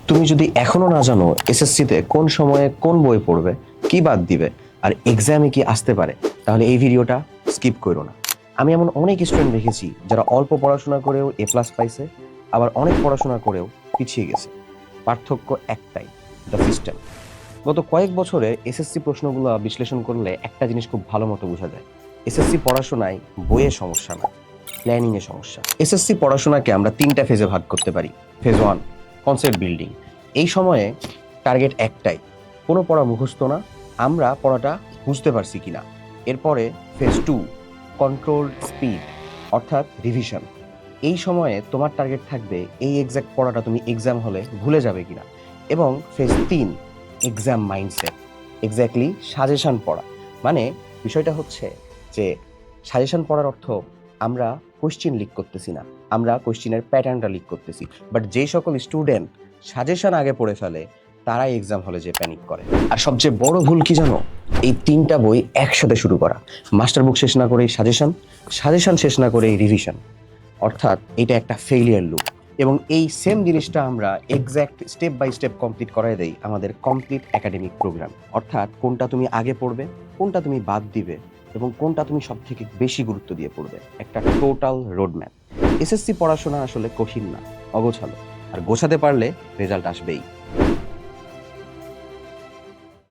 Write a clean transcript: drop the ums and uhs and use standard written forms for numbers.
তুমি যদি এখনো না জানো এসএসসিতে কোন সময়ে কোন বই পড়বে, কি বাদ দিবে, আর এক্সামে কি আসতে পারে, তাহলে এই ভিডিওটা স্কিপ করো না। আমি এমন অনেক স্টুডেন্ট দেখেছি যারা অল্প পড়াশোনা করেও A+ পাইছে, আবার অনেক পড়াশোনা করেও পিছিয়ে গেছে। পার্থক্য একটাই, দ্য সিস্টেম। গত কয়েক বছরে এসএসসি প্রশ্নগুলো বিশ্লেষণ করলে একটা জিনিস খুব ভালো মতো বোঝা যায়। এসএসসি পড়াশোনায় বইয়ে সমস্যা না, প্ল্যানিং এ সমস্যা। এসএসসি পড়াশোনাকে আমরা 3টা ফেজে ভাগ করতে পারি। Phase 1, concept building. এই সময়ে টার্গেট একটাই, কোনো পড়া মুখস্থ না, আমরা পড়াটা বুঝতে পারছি কিনা। এরপরে ফেজ 2, কন্ট্রোলড স্পিড, অর্থাৎ রিভিশন। এই সময়ে তোমার টার্গেট থাকবে এই এক্সাক্ট পড়াটা তুমি এক্সাম হলে ভুলে যাবে কিনা। এবং phase 3, exam mindset, exactly suggestion পড়া। মানে বিষয়টা হচ্ছে যে সাজেশন পড়ার অর্থ আমরা কোশ্চেন লিক করতেছি না, আমরা কোশ্চেনের প্যাটার্নটা লিক করতেছি। বাট যে সকল স্টুডেন্ট সাজেশন আগে পড়ে ফেলে তারাই এক্সাম হলে যে প্যানিক করে। আর সবচেয়ে বড় ভুল কি জানো? এই 3টা বই একসাথে শুরু করা। মাস্টার বুক শেষ না করেই সাজেশন, সাজেশন শেষ না করেই রিভিশন। অর্থাৎ এটা একটা ফেইলিয়ার লুপ। এবং এই সেম জিনিসটা আমরা exact step by step complete করাই দেই আমাদের কমপ্লিট একাডেমিক প্রোগ্রাম। অর্থাৎ কোনটা তুমি আগে পড়বে, কোনটা তুমি বাদ দিবে, এবং কোনটা তুমি সব থেকে বেশি গুরুত্ব দিয়ে পড়বে, একটা টোটাল রোডম্যাপ। এসএসসি পড়াশোনা আসলে কঠিন না, অগোছালো। আর গোছাতে পারলে রেজাল্ট আসবেই।